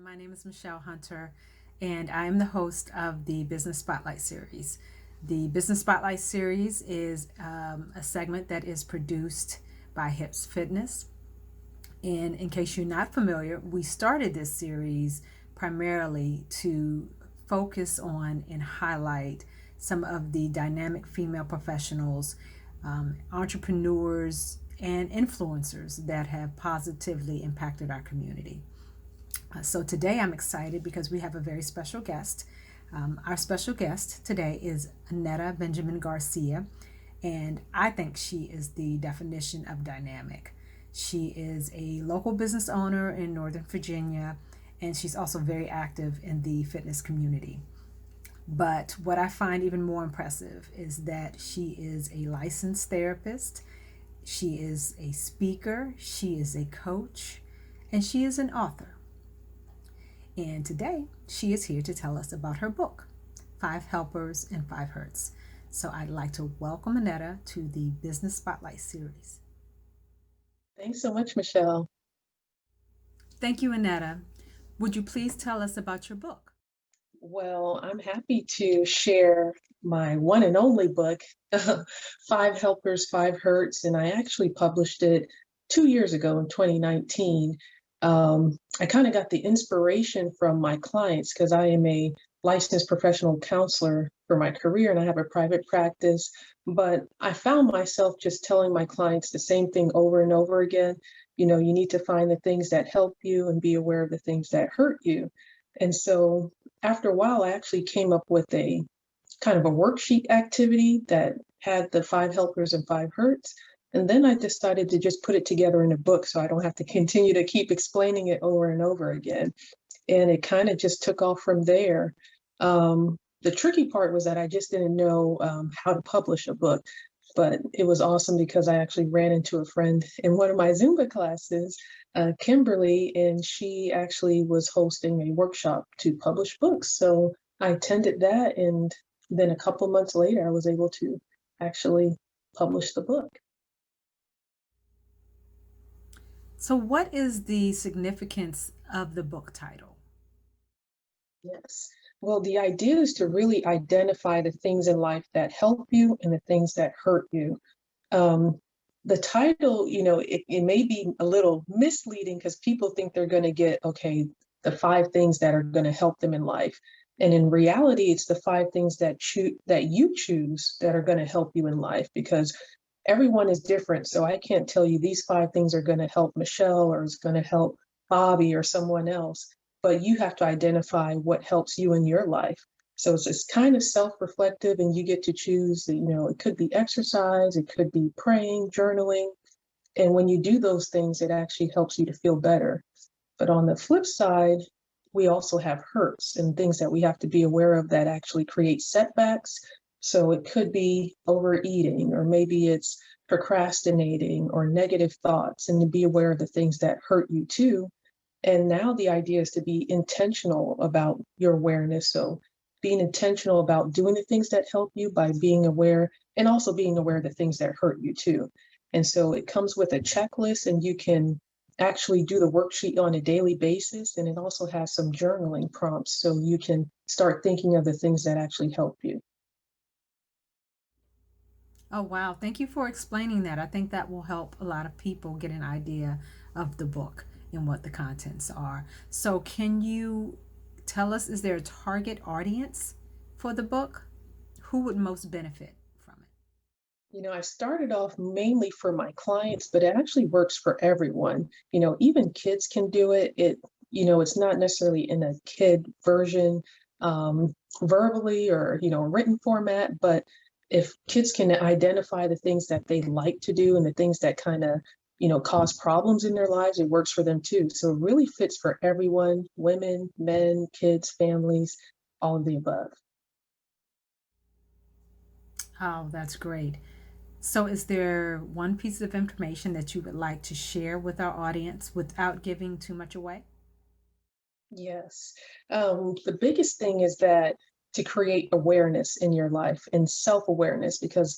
My name is Michelle Hunter, and I am the host of the Business Spotlight series. The Business Spotlight series is a segment that is produced by Hips Fitness. And in case you're not familiar, we started this series primarily to focus on and highlight some of the dynamic female professionals, entrepreneurs, and influencers that have positively impacted our community. So today I'm excited because we have a very special guest. Our special guest today is Annetta Benjamin-Garcia, and I think she is the definition of dynamic. She is a local business owner in Northern Virginia, and she's also very active in the fitness community. But what I find even more impressive is that she is a licensed therapist, she is a speaker, she is a coach, and she is an author. And today she is here to tell us about her book, Five Helpers and Five Hurts. So I'd like to welcome Annetta to the Business Spotlight series. Thanks so much, Michelle. Thank you, Annetta. Would you please tell us about your book? Well, I'm happy to share my one and only book, Five Helpers, Five Hurts, and I actually published it 2 years ago in 2019. I kind of got the inspiration from my clients because I am a licensed professional counselor for my career and I have a private practice. But I found myself just telling my clients the same thing over and over again. You need to find the things that help you and be aware of the things that hurt you. And so after a while, I actually came up with a kind of a worksheet activity that had the five helpers and five hurts. And then I decided to just put it together in a book so I don't have to continue to keep explaining it over and over again. And it kind of just took off from there. The tricky part was that I just didn't know how to publish a book, but it was awesome because I actually ran into a friend in one of my Zumba classes, Kimberly, and she actually was hosting a workshop to publish books. So I attended that, and then a couple months later, I was able to actually publish the book. So, what is the significance of the book title? Yes. Well, the idea is to really identify the things in life that help you and the things that hurt you. Um, the title, it may be a little misleading because people think they're going to get, okay, the five things that are going to help them in life. And in reality, it's the five things that you choose that are going to help you in life because everyone is different. So I can't tell you these five things are going to help Michelle or is going to help Bobby or someone else, but you have to identify what helps you in your life. So it's kind of self-reflective and you get to choose, it could be exercise, it could be praying, journaling. And when you do those things, it actually helps you to feel better. But on the flip side, we also have hurts and things that we have to be aware of that actually create setbacks. So it could be overeating, or maybe it's procrastinating or negative thoughts, and to be aware of the things that hurt you too. And now the idea is to be intentional about your awareness. So being intentional about doing the things that help you by being aware and also being aware of the things that hurt you too. And so it comes with a checklist and you can actually do the worksheet on a daily basis. And it also has some journaling prompts so you can start thinking of the things that actually help you. Oh, wow. Thank you for explaining that. I think that will help a lot of people get an idea of the book and what the contents are. So, can you tell us, is there a target audience for the book? Who would most benefit from it? I started off mainly for my clients, but it actually works for everyone. Even kids can do it. It's not necessarily in a kid version, verbally or, written format, but if kids can identify the things that they like to do and the things that kind of, cause problems in their lives, it works for them too. So it really fits for everyone, women, men, kids, families, all of the above. Oh, that's great. So, is there one piece of information that you would like to share with our audience without giving too much away? Yes. The biggest thing is that to create awareness in your life and self-awareness, because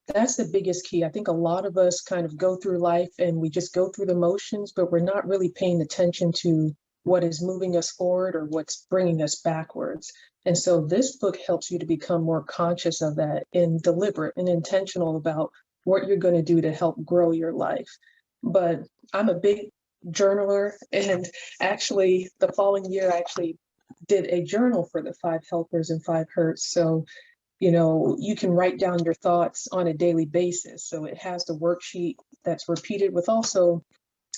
that's the biggest key. I think a lot of us kind of go through life and we just go through the motions, but we're not really paying attention to what is moving us forward or what's bringing us backwards. And so this book helps you to become more conscious of that and deliberate and intentional about what you're going to do to help grow your life. But I'm a big journaler, and actually the following year I actually did a journal for the 5 helpers and 5 hurts. So you can write down your thoughts on a daily basis. So it has the worksheet that's repeated with also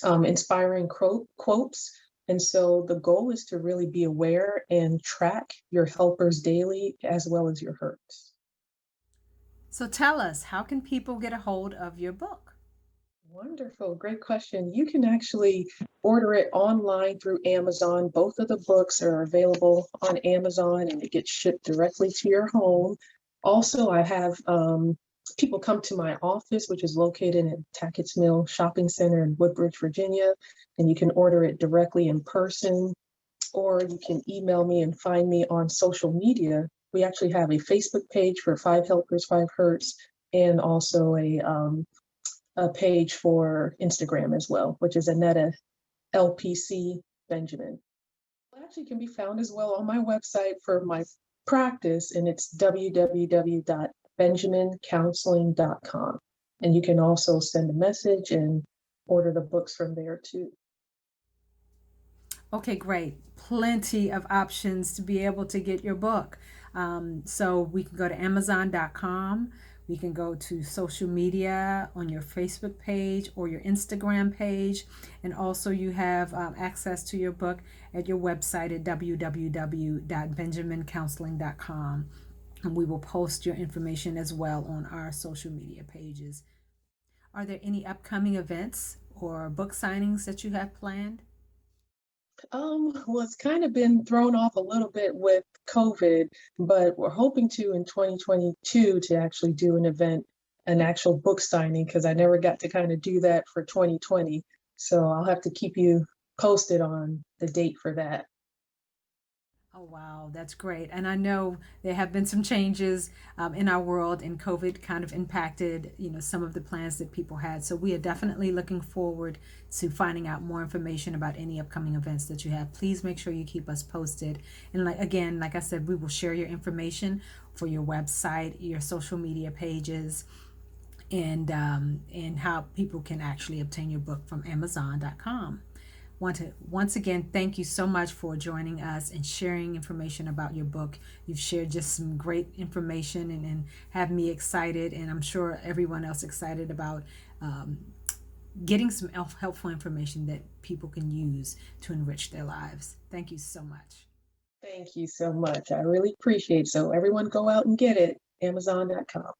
inspiring quotes. And so the goal is to really be aware and track your helpers daily as well as your hurts. So tell us, how can people get a hold of your book? Wonderful. Great question. You can actually order it online through Amazon. Both of the books are available on Amazon and it gets shipped directly to your home. Also, I have people come to my office, which is located at Tackett's Mill Shopping Center in Woodbridge, Virginia, and you can order it directly in person, or you can email me and find me on social media. We actually have a Facebook page for 5 helpers, 5 hurts, and also a page for Instagram as well, which is Annetta LPC Benjamin. It actually can be found as well on my website for my practice, and it's www.benjamincounseling.com. And you can also send a message and order the books from there too. Okay, great. Plenty of options to be able to get your book. So we can go to Amazon.com. We can go to social media on your Facebook page or your Instagram page. And also, you have access to your book at your website at www.benjamincounseling.com. And we will post your information as well on our social media pages. Are there any upcoming events or book signings that you have planned? Well, it's kind of been thrown off a little bit with COVID, but we're hoping to in 2022 to actually do an event, an actual book signing, because I never got to kind of do that for 2020. So I'll have to keep you posted on the date for that. Oh, wow, that's great. And I know there have been some changes in our world, and COVID kind of impacted, some of the plans that people had. So we are definitely looking forward to finding out more information about any upcoming events that you have. Please make sure you keep us posted. And like I said, we will share your information for your website, your social media pages, and how people can actually obtain your book from Amazon.com. Want to once again thank you so much for joining us and sharing information about your book. You've shared just some great information and have me excited, and I'm sure everyone else excited about getting some helpful information that people can use to enrich their lives. Thank you so much. Thank you so much. I really appreciate it. So everyone go out and get it, Amazon.com.